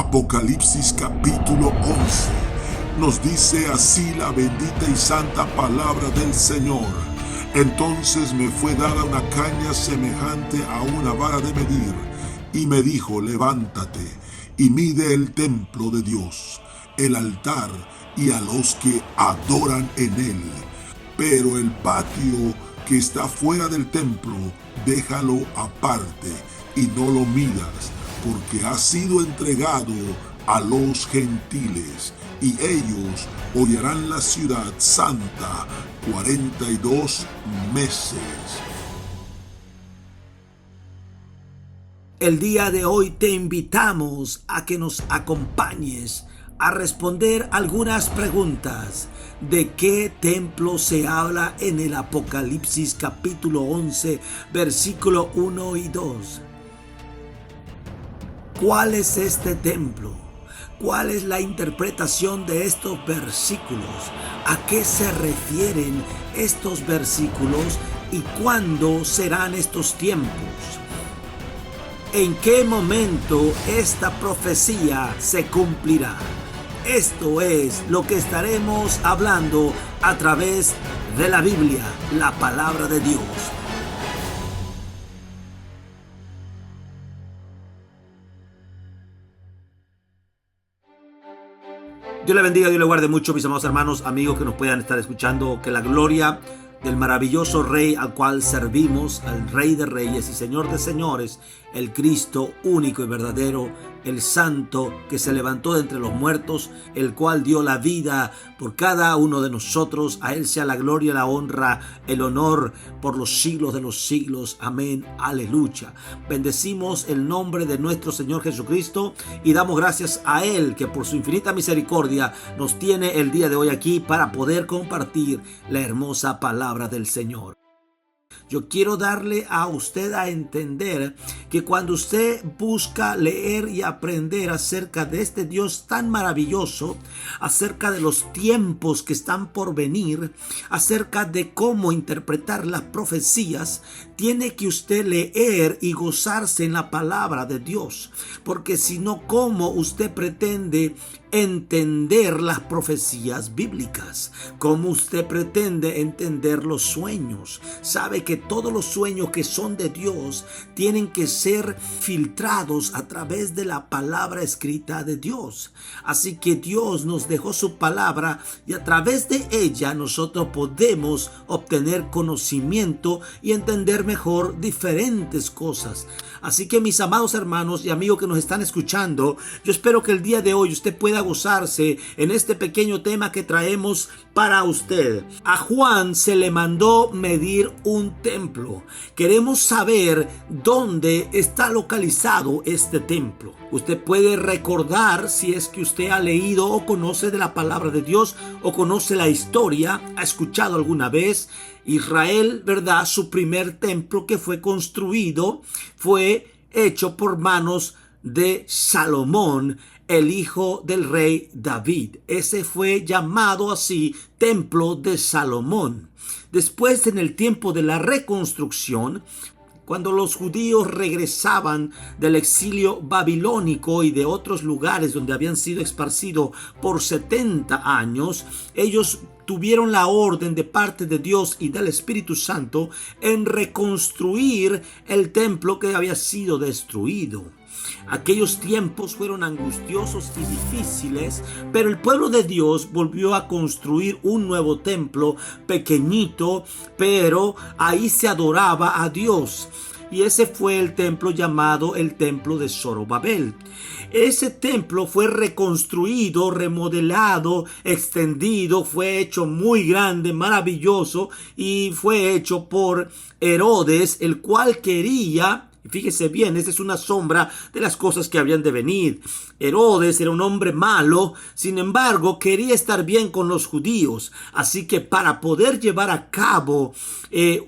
Apocalipsis capítulo 11 nos dice así la bendita y santa palabra del Señor. Entonces me fue dada una caña semejante a una vara de medir, y me dijo: levántate y mide el templo de Dios, el altar y a los que adoran en él. Pero el patio que está fuera del templo, déjalo aparte y no lo midas, porque ha sido entregado a los gentiles, y ellos hollarán la ciudad santa 42 meses. El día de hoy te invitamos a que nos acompañes a responder algunas preguntas. ¿De qué templo se habla en el Apocalipsis capítulo 11, versículo 1 y 2? ¿Cuál es este templo? ¿Cuál es la interpretación de estos versículos? ¿A qué se refieren estos versículos y cuándo serán estos tiempos? ¿En qué momento esta profecía se cumplirá? Esto es lo que estaremos hablando a través de la Biblia, la palabra de Dios. Dios le bendiga, Dios le guarde mucho, mis amados hermanos, amigos que nos puedan estar escuchando. Que la gloria del maravilloso Rey al cual servimos, al Rey de Reyes y Señor de Señores, el Cristo único y verdadero, el Santo que se levantó de entre los muertos, el cual dio la vida por cada uno de nosotros. A Él sea la gloria, la honra, el honor por los siglos de los siglos. Amén, aleluya. Bendecimos el nombre de nuestro Señor Jesucristo y damos gracias a Él, que por su infinita misericordia nos tiene el día de hoy aquí para poder compartir la hermosa palabra del Señor. Yo quiero darle a usted a entender que cuando usted busca leer y aprender acerca de este Dios tan maravilloso, acerca de los tiempos que están por venir, acerca de cómo interpretar las profecías, tiene que usted leer y gozarse en la palabra de Dios. Porque si no, ¿cómo usted pretende entender las profecías bíblicas? ¿Cómo usted pretende entender los sueños? Sabe que todos los sueños que son de Dios tienen que ser filtrados a través de la palabra escrita de Dios. Así que Dios nos dejó su palabra y a través de ella nosotros podemos obtener conocimiento y entender mejor diferentes cosas. Así que, mis amados hermanos y amigos que nos están escuchando, yo espero que el día de hoy usted pueda gozarse en este pequeño tema que traemos para usted. A Juan se le mandó medir un templo. Queremos saber dónde está localizado este templo. Usted puede recordar, si es que usted ha leído o conoce de la palabra de Dios o conoce la historia, ha escuchado alguna vez. Israel, ¿verdad? Su primer templo que fue construido fue hecho por manos de Salomón, el hijo del rey David. Ese fue llamado así, Templo de Salomón. Después, en el tiempo de la reconstrucción, cuando los judíos regresaban del exilio babilónico y de otros lugares donde habían sido esparcidos por 70 años, ellos tuvieron la orden de parte de Dios y del Espíritu Santo en reconstruir el templo que había sido destruido. Aquellos tiempos fueron angustiosos y difíciles, pero el pueblo de Dios volvió a construir un nuevo templo, pequeñito, pero ahí se adoraba a Dios. Y ese fue el templo llamado el templo de Zorobabel. Ese templo fue reconstruido, remodelado, extendido, fue hecho muy grande, maravilloso, y fue hecho por Herodes, el cual quería... Fíjese bien, esta es una sombra de las cosas que habrían de venir. Herodes era un hombre malo, sin embargo, quería estar bien con los judíos. Así que para poder llevar a cabo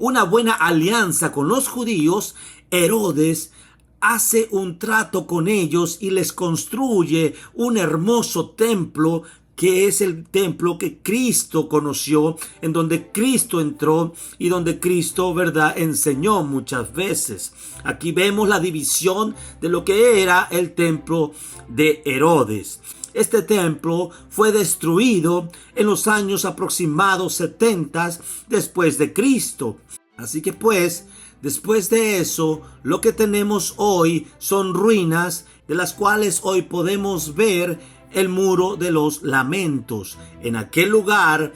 una buena alianza con los judíos, Herodes hace un trato con ellos y les construye un hermoso templo que es el templo que Cristo conoció, en donde Cristo entró y donde Cristo, ¿verdad?, enseñó muchas veces. Aquí vemos la división de lo que era el templo de Herodes. Este templo fue destruido en los años aproximados 70 después de Cristo. Así que pues, después de eso, lo que tenemos hoy son ruinas de las cuales hoy podemos ver el muro de los lamentos. En aquel lugar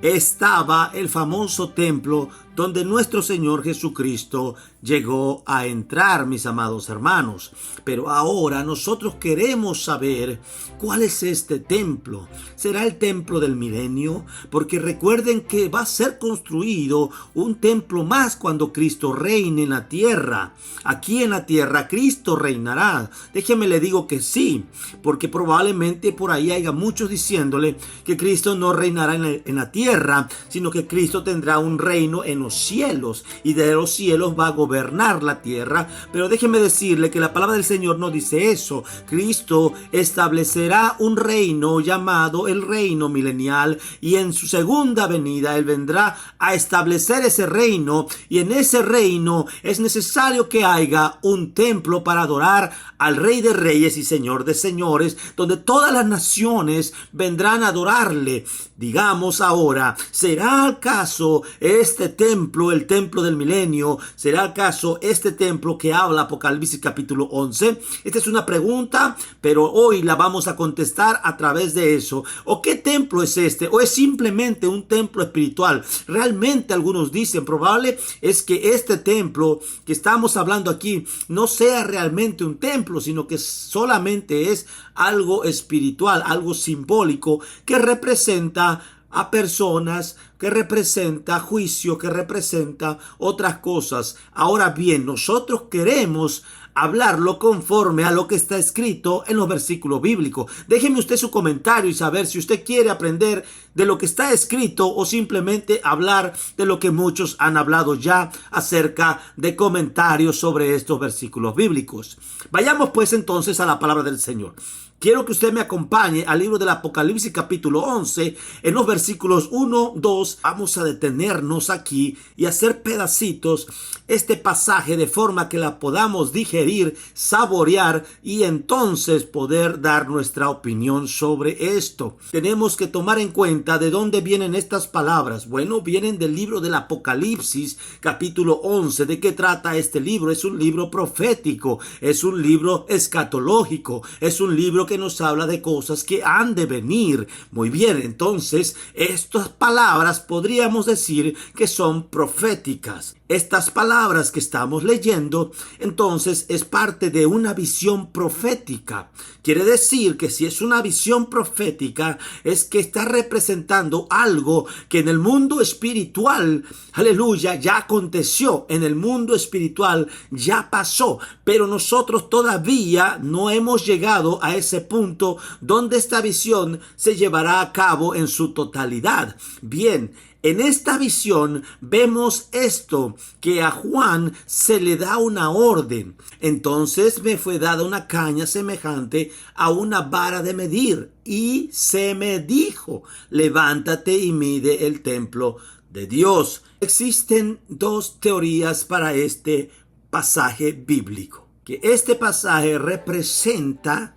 estaba el famoso templo donde nuestro Señor Jesucristo llegó a entrar, mis amados hermanos. Pero ahora nosotros queremos saber cuál es este templo. ¿Será el templo del milenio? Porque recuerden que va a ser construido un templo más cuando Cristo reine en la tierra. Aquí en la tierra Cristo reinará. Déjeme le digo que sí, porque probablemente por ahí haya muchos diciéndole que Cristo no reinará en la tierra, sino que Cristo tendrá un reino en los cielos, y de los cielos va a gobernar la tierra. Pero déjeme decirle que la palabra del Señor no dice eso. Cristo establecerá un reino llamado el reino milenial, y en su segunda venida Él vendrá a establecer ese reino, y en ese reino es necesario que haya un templo para adorar al Rey de Reyes y Señor de Señores, donde todas las naciones vendrán a adorarle. Digamos ahora, ¿será acaso este templo, el templo del milenio? ¿Será acaso este templo que habla Apocalipsis capítulo 11? Esta es una pregunta, pero hoy la vamos a contestar a través de eso. ¿O qué templo es este? ¿O es simplemente un templo espiritual? Realmente algunos dicen, probable es que este templo que estamos hablando aquí no sea realmente un templo, sino que solamente es algo espiritual, algo simbólico que representa a personas, que representa juicio, que representa otras cosas. Ahora bien, nosotros queremos hablarlo conforme a lo que está escrito en los versículos bíblicos. Déjeme usted su comentario y saber si usted quiere aprender de lo que está escrito o simplemente hablar de lo que muchos han hablado ya acerca de comentarios sobre estos versículos bíblicos. Vayamos pues entonces a la palabra del Señor. Quiero que usted me acompañe al libro del Apocalipsis capítulo 11, en los versículos 1, 2. Vamos a detenernos aquí y hacer pedacitos este pasaje de forma que la podamos digerir, saborear y entonces poder dar nuestra opinión sobre esto. Tenemos que tomar en cuenta de dónde vienen estas palabras. Bueno, vienen del libro del Apocalipsis capítulo 11. ¿De qué trata este libro? Es un libro profético, es un libro escatológico, es un libro que nos habla de cosas que han de venir. Muy bien, entonces estas palabras podríamos decir que son proféticas. Estas palabras que estamos leyendo, entonces, es parte de una visión profética. Quiere decir que si es una visión profética, es que está representando algo que en el mundo espiritual, aleluya, ya aconteció. En el mundo espiritual ya pasó, pero nosotros todavía no hemos llegado a ese punto donde esta visión se llevará a cabo en su totalidad. Bien, en esta visión vemos esto, que a Juan se le da una orden. Entonces me fue dada una caña semejante a una vara de medir, y se me dijo: levántate y mide el templo de Dios. Existen dos teorías para este pasaje bíblico. Que este pasaje representa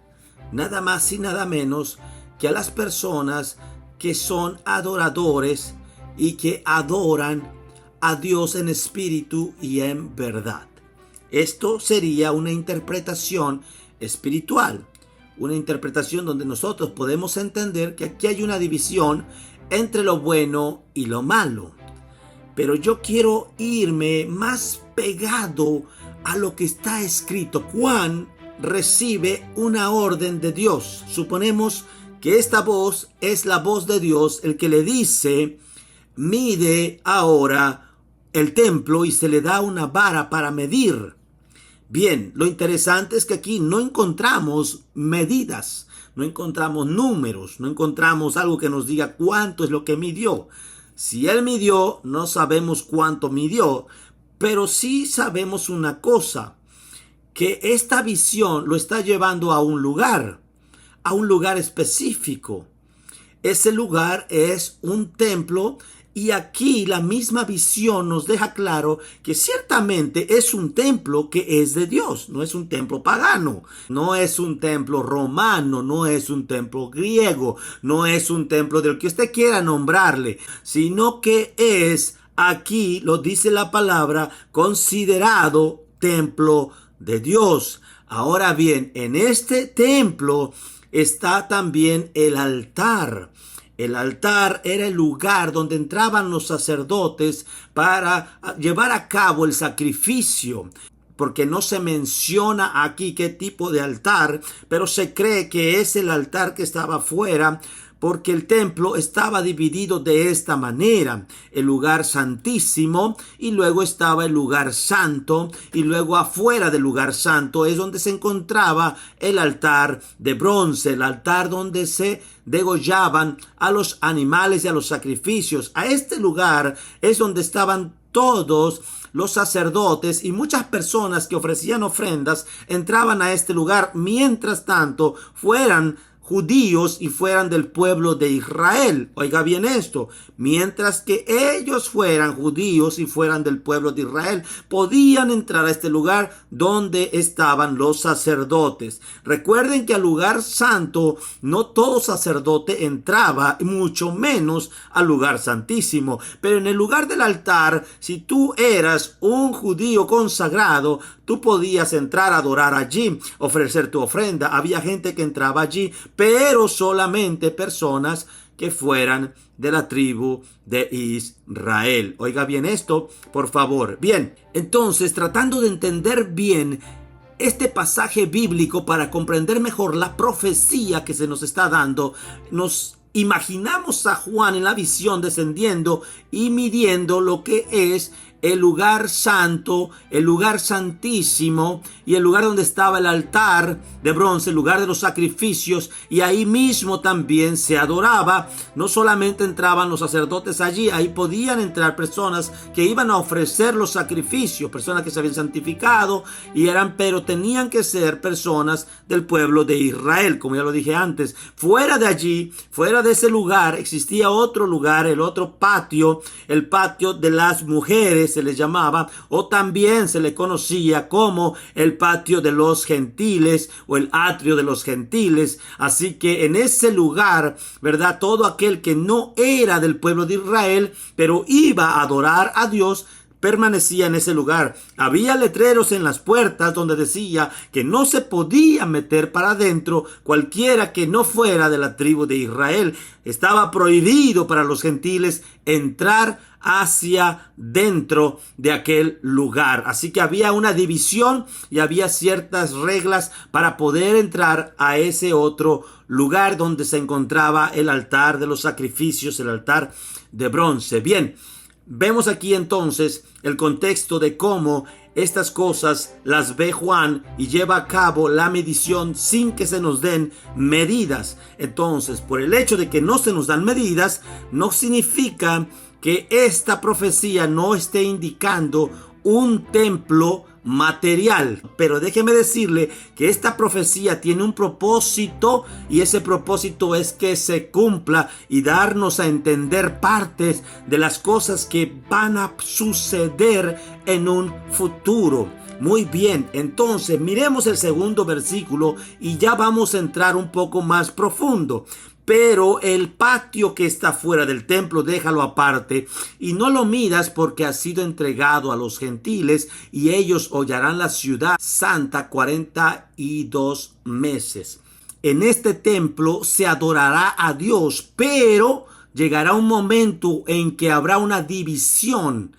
nada más y nada menos que a las personas que son adoradores y que adoran a Dios en espíritu y en verdad. Esto sería una interpretación espiritual, una interpretación donde nosotros podemos entender que aquí hay una división entre lo bueno y lo malo. Pero yo quiero irme más pegado a lo que está escrito. Juan recibe una orden de Dios. Suponemos que esta voz es la voz de Dios, el que le dice: mide ahora el templo, y se le da una vara para medir. Bien, lo interesante es que aquí no encontramos medidas, no encontramos números, no encontramos algo que nos diga cuánto es lo que midió. Si él midió, no sabemos cuánto midió, pero sí sabemos una cosa, que esta visión lo está llevando a un lugar a un lugar específico. Ese lugar es un templo. Y aquí la misma visión nos deja claro que ciertamente es un templo que es de Dios. No es un templo pagano, no es un templo romano, no es un templo griego, no es un templo del que usted quiera nombrarle, sino que es, aquí lo dice la palabra, considerado templo de Dios. Ahora bien, en este templo está también el altar. El altar era el lugar donde entraban los sacerdotes para llevar a cabo el sacrificio, porque no se menciona aquí qué tipo de altar, pero se cree que es el altar que estaba afuera, porque el templo estaba dividido de esta manera: el lugar santísimo, y luego estaba el lugar santo, y luego afuera del lugar santo es donde se encontraba el altar de bronce, el altar donde se degollaban a los animales y a los sacrificios. A este lugar es donde estaban todos los sacerdotes y muchas personas que ofrecían ofrendas entraban a este lugar, mientras tanto fueran judíos y fueran del pueblo de Israel. Oiga bien esto: mientras que ellos fueran judíos y fueran del pueblo de Israel, podían entrar a este lugar donde estaban los sacerdotes. Recuerden que al lugar santo no todo sacerdote entraba, mucho menos al lugar santísimo. Pero en el lugar del altar, si tú eras un judío consagrado, tú podías entrar a adorar allí, ofrecer tu ofrenda. Había gente que entraba allí, pero solamente personas que fueran de la tribu de Israel. Oiga bien esto, por favor. Bien, entonces, tratando de entender bien este pasaje bíblico para comprender mejor la profecía que se nos está dando, nos imaginamos a Juan en la visión descendiendo y midiendo lo que es el lugar santo, el lugar santísimo y el lugar donde estaba el altar de bronce, el lugar de los sacrificios, y ahí mismo también se adoraba. No solamente entraban los sacerdotes allí, ahí podían entrar personas que iban a ofrecer los sacrificios, personas que se habían santificado pero tenían que ser personas del pueblo de Israel, como ya lo dije antes. Fuera de allí, fuera de ese lugar, existía otro lugar, el otro patio, el patio de las mujeres se les llamaba, o también se le conocía como el patio de los gentiles o el atrio de los gentiles. Así que en ese lugar, ¿verdad?, todo aquel que no era del pueblo de Israel, pero iba a adorar a Dios, permanecía en ese lugar. Había letreros en las puertas donde decía que no se podía meter para adentro cualquiera que no fuera de la tribu de Israel. Estaba prohibido para los gentiles entrar hacia dentro de aquel lugar. Así que había una división y había ciertas reglas para poder entrar a ese otro lugar donde se encontraba el altar de los sacrificios, el altar de bronce. Bien, vemos aquí entonces el contexto de cómo estas cosas las ve Juan y lleva a cabo la medición sin que se nos den medidas. Entonces, por el hecho de que no se nos dan medidas, no significa que esta profecía no esté indicando un templo material. Pero déjeme decirle que esta profecía tiene un propósito, y ese propósito es que se cumpla y darnos a entender partes de las cosas que van a suceder en un futuro. Muy bien, entonces miremos el segundo versículo y ya vamos a entrar un poco más profundo. Pero el patio que está fuera del templo, déjalo aparte y no lo midas, porque ha sido entregado a los gentiles y ellos hollarán la ciudad santa 42 meses. En este templo se adorará a Dios, pero llegará un momento en que habrá una división.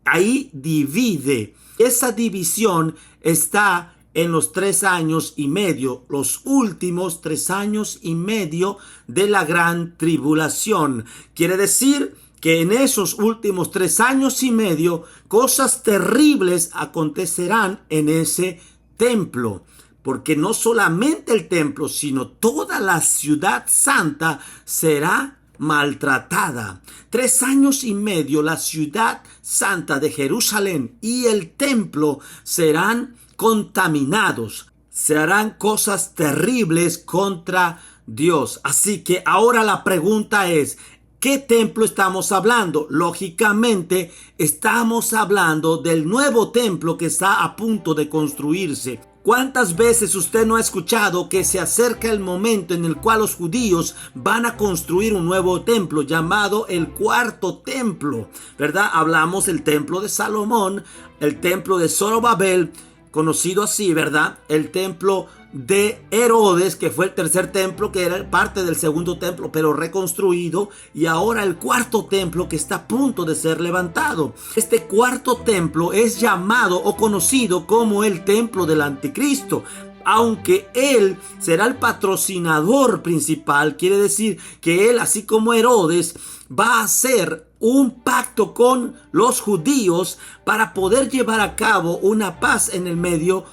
Ahí divide. Esa división está en los 3 años y medio, los últimos 3 años y medio de la gran tribulación. Quiere decir que en esos últimos 3 años y medio, cosas terribles acontecerán en ese templo. Porque no solamente el templo, sino toda la ciudad santa será maltratada. 3 años y medio, la ciudad santa de Jerusalén y el templo serán contaminados. se harán cosas terribles contra Dios. Así que ahora la pregunta es, ¿qué templo estamos hablando? Lógicamente, estamos hablando del nuevo templo que está a punto de construirse. ¿Cuántas veces usted no ha escuchado que se acerca el momento en el cual los judíos van a construir un nuevo templo llamado el cuarto templo? ¿Verdad? Hablamos del templo de Salomón, el templo de Zorobabel, conocido así, ¿verdad? El templo de Herodes, que fue el tercer templo, que era parte del segundo templo, pero reconstruido, y ahora el cuarto templo que está a punto de ser levantado. Este cuarto templo es llamado o conocido como el templo del anticristo. Aunque él será el patrocinador principal, quiere decir que él, así como Herodes, va a hacer un pacto con los judíos para poder llevar a cabo una paz en el Medio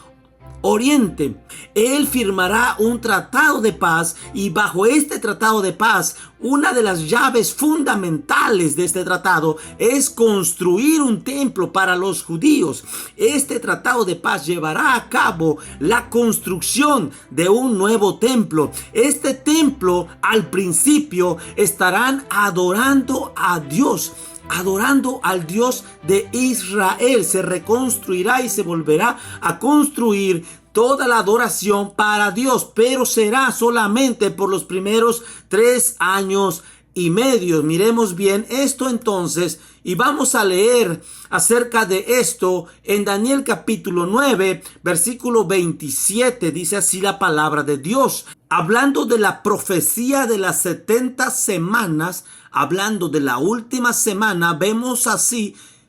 Oriente. Él firmará un tratado de paz, y bajo este tratado de paz, una de las llaves fundamentales de este tratado es construir un templo para los judíos. Este tratado de paz llevará a cabo la construcción de un nuevo templo. Este templo, al principio, estarán adorando a Dios, adorando al Dios de Israel. Se reconstruirá y se volverá a construir toda la adoración para Dios, pero será solamente por los primeros 3 años y medio. Miremos bien esto entonces, y vamos a leer acerca de esto en Daniel capítulo 9, versículo 27. Dice así la palabra de Dios, hablando de la profecía de las 70 semanas, hablando de la última semana.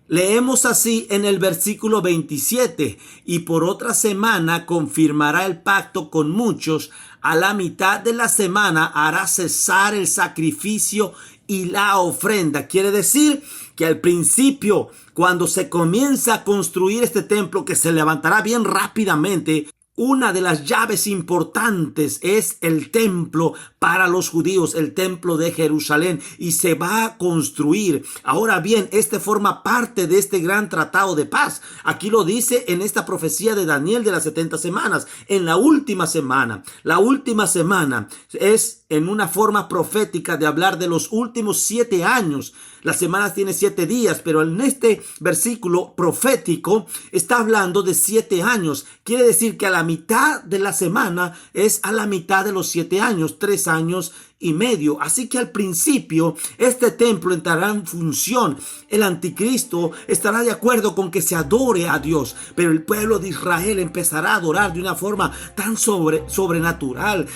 Leemos así en el versículo 27, y por otra semana confirmará el pacto con muchos. A la mitad de la semana hará cesar el sacrificio y la ofrenda. Quiere decir que al principio, cuando se comienza a construir este templo, que se levantará bien rápidamente, una de las llaves importantes es el templo para los judíos, el templo de Jerusalén, y se va a construir. Ahora bien, este forma parte de este gran tratado de paz. Aquí lo dice en esta profecía de Daniel de las 70 semanas, en la última semana. La última semana es en una forma profética de hablar de los últimos 7 años. Las semanas tienen 7 días, pero en este versículo profético está hablando de 7 años. Quiere decir que a la mitad de la semana es a la mitad de los 7 años, 3 años y medio. Así que al principio este templo entrará en función. El anticristo estará de acuerdo con que se adore a Dios, pero el pueblo de Israel empezará a adorar de una forma tan sobrenatural,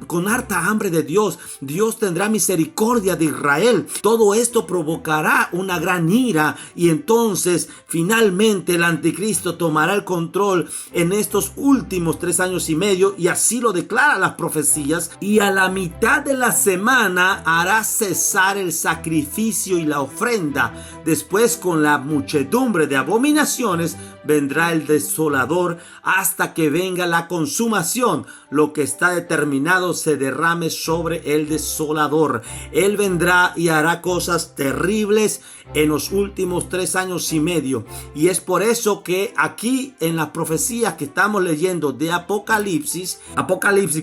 con harta hambre de Dios. Dios tendrá misericordia de Israel. Todo esto provocará una gran ira, y entonces finalmente el anticristo tomará el control en estos últimos 3 años y medio, y así lo declaran las profecías. Y a la mitad de la semana hará cesar el sacrificio y la ofrenda. Después, con la muchedumbre de abominaciones, vendrá el desolador hasta que venga la consumación. Lo que está determinado se derrame sobre el desolador. Él vendrá y hará cosas terribles en los últimos 3 años y medio. Y es por eso que aquí en la profecía que estamos leyendo de Apocalipsis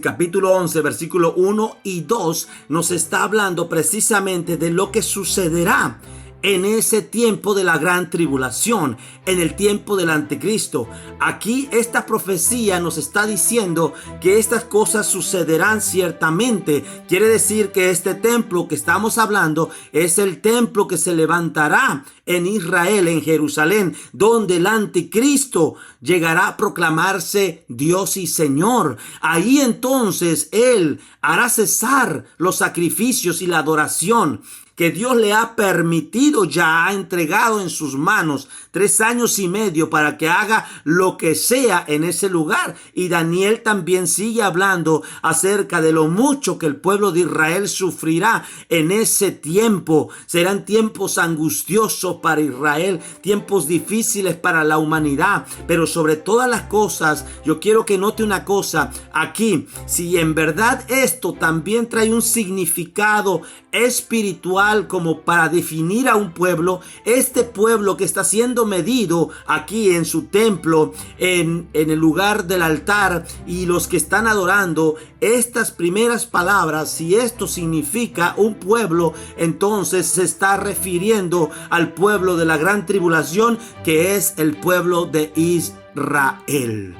capítulo 11, versículo 1 y 2, nos está hablando precisamente de lo que sucederá en ese tiempo de la gran tribulación, en el tiempo del anticristo. Aquí esta profecía nos está diciendo que estas cosas sucederán ciertamente. Quiere decir que este templo que estamos hablando es el templo que se levantará en Israel, en Jerusalén, donde el anticristo llegará a proclamarse Dios y Señor. Ahí entonces él hará cesar los sacrificios y la adoración que Dios le ha permitido, ya ha entregado en sus manos 3 años y medio para que haga lo que sea en ese lugar. Y Daniel también sigue hablando acerca de lo mucho que el pueblo de Israel sufrirá en ese tiempo. Serán tiempos angustiosos para Israel, tiempos difíciles para la humanidad, pero sobre todas las cosas, yo quiero que note una cosa aquí: si en verdad esto también trae un significado espiritual como para definir a un pueblo, este pueblo que está siendo siendo medido aquí en su templo, en el lugar del altar, y los que están adorando estas primeras palabras, si esto significa un pueblo, entonces se está refiriendo al pueblo de la gran tribulación, que es el pueblo de Israel.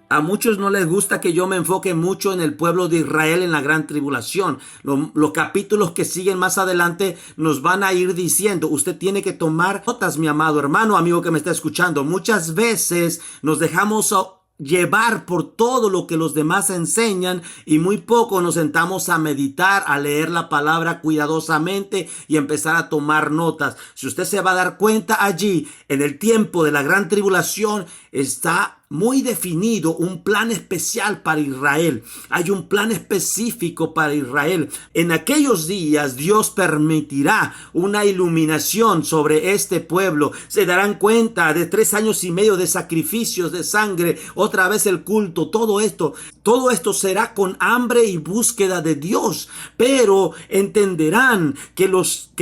A muchos no les gusta que yo me enfoque mucho en el pueblo de Israel en la gran tribulación. Los capítulos que siguen más adelante nos van a ir diciendo, usted tiene que tomar notas, mi amado hermano, amigo que me está escuchando. Muchas veces nos dejamos llevar por todo lo que los demás enseñan y muy poco nos sentamos a meditar, a leer la palabra cuidadosamente y empezar a tomar notas. Si usted se va a dar cuenta, allí en el tiempo de la gran tribulación está muy definido un plan especial para Israel. Hay un plan específico para Israel. En aquellos días Dios permitirá una iluminación sobre este pueblo. Se darán cuenta de 3 años y medio de sacrificios de sangre, otra vez el culto, todo esto será con hambre y búsqueda de Dios, pero entenderán que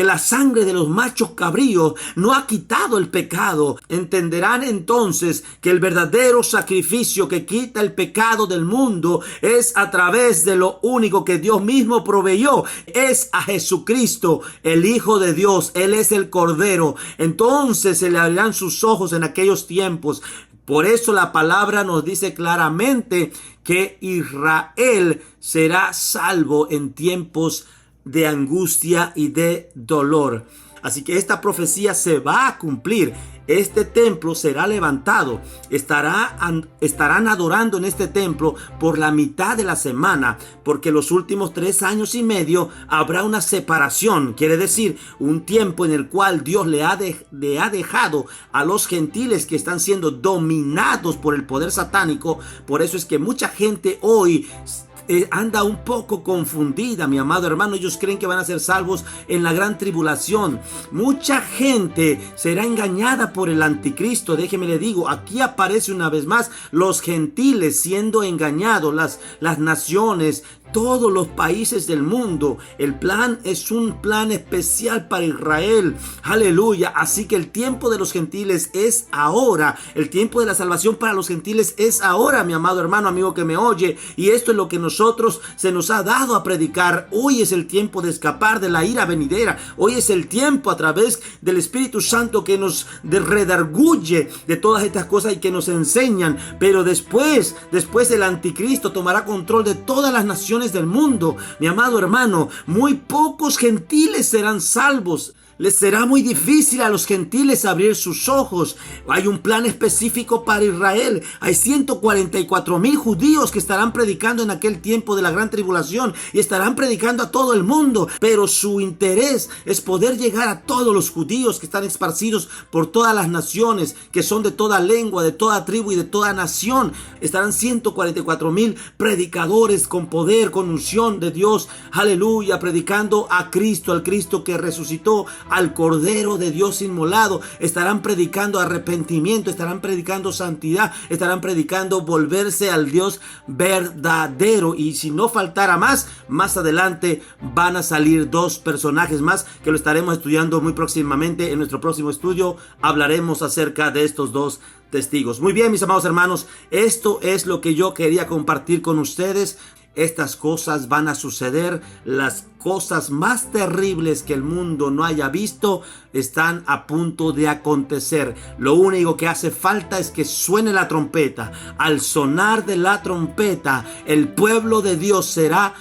la sangre de los machos cabríos no ha quitado el pecado. Entenderán entonces que el verdadero sacrificio que quita el pecado del mundo es a través de lo único que Dios mismo proveyó, es a Jesucristo, el Hijo de Dios. Él es el Cordero. Entonces se le abrirán sus ojos en aquellos tiempos. Por eso la palabra nos dice claramente que Israel será salvo en tiempos de angustia y de dolor. Así que esta profecía se va a cumplir. Este templo será levantado. Estarán adorando en este templo por la mitad de la semana, porque los últimos 3 años y medio habrá una separación. Quiere decir, un tiempo en el cual Dios le ha dejado a los gentiles que están siendo dominados por el poder satánico. Por eso es que mucha gente hoy anda un poco confundida, mi amado hermano. Ellos creen que van a ser salvos en la gran tribulación. Mucha gente será engañada por el anticristo. Déjeme le digo, aquí aparece una vez más los gentiles siendo engañados, las naciones, todos los países del mundo. El plan es un plan especial para Israel. Aleluya. Así que el tiempo de los gentiles es ahora. El tiempo de la salvación para los gentiles es ahora, mi amado hermano, amigo que me oye. Y esto es lo que nosotros se nos ha dado a predicar. Hoy es el tiempo de escapar de la ira venidera. Hoy es el tiempo, a través del Espíritu Santo, que nos redarguye de todas estas cosas y que nos enseñan. Pero después el anticristo tomará control de todas las naciones del mundo. Mi amado hermano, muy pocos gentiles serán salvos. Les será muy difícil a los gentiles abrir sus ojos. Hay un plan específico para Israel. Hay 144,000 judíos que estarán predicando en aquel tiempo de la gran tribulación y estarán predicando a todo el mundo. Pero su interés es poder llegar a todos los judíos que están esparcidos por todas las naciones, que son de toda lengua, de toda tribu y de toda nación. Estarán 144,000 predicadores con poder, con unción de Dios. Aleluya, predicando a Cristo, al Cristo que resucitó, al Cordero de Dios inmolado. Estarán predicando arrepentimiento, estarán predicando santidad, estarán predicando volverse al Dios verdadero. Y si no faltara más adelante van a salir 2 personajes más que lo estaremos estudiando muy próximamente. En nuestro próximo estudio hablaremos acerca de estos 2 testigos. Muy bien, mis amados hermanos, esto es lo que yo quería compartir con ustedes. Estas cosas van a suceder. Las cosas más terribles que el mundo no haya visto están a punto de acontecer. Lo único que hace falta es que suene la trompeta. Al sonar de la trompeta, el pueblo de Dios será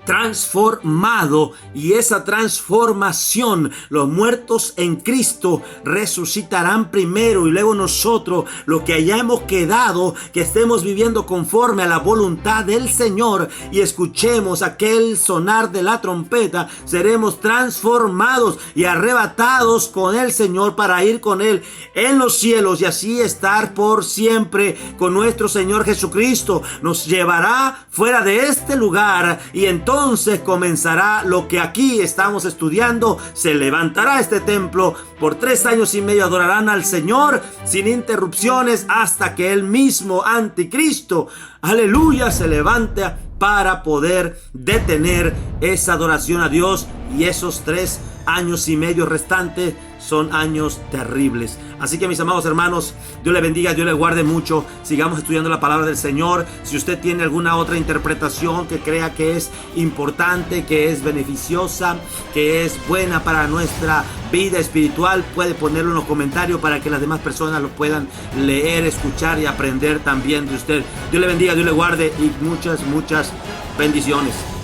transformado, y esa transformación, los muertos en Cristo resucitarán primero, y luego nosotros, los que hayamos quedado, que estemos viviendo conforme a la voluntad del Señor y escuchemos aquel sonar de la trompeta, seremos transformados y arrebatados con el Señor para ir con Él en los cielos y así estar por siempre con nuestro Señor Jesucristo. Nos llevará fuera de este lugar y entonces comenzará lo que aquí estamos estudiando. Se levantará este templo. Por 3 años y medio adorarán al Señor sin interrupciones hasta que el mismo anticristo, aleluya, se levante para poder detener esa adoración a Dios. Y esos 3 años y medio restantes son años terribles. Así que mis amados hermanos, Dios le bendiga, Dios le guarde mucho. Sigamos estudiando la palabra del Señor. Si usted tiene alguna otra interpretación que crea que es importante, que es beneficiosa, que es buena para nuestra vida espiritual, puede ponerlo en los comentarios para que las demás personas lo puedan leer, escuchar y aprender también de usted. Dios le bendiga, Dios le guarde y muchas bendiciones.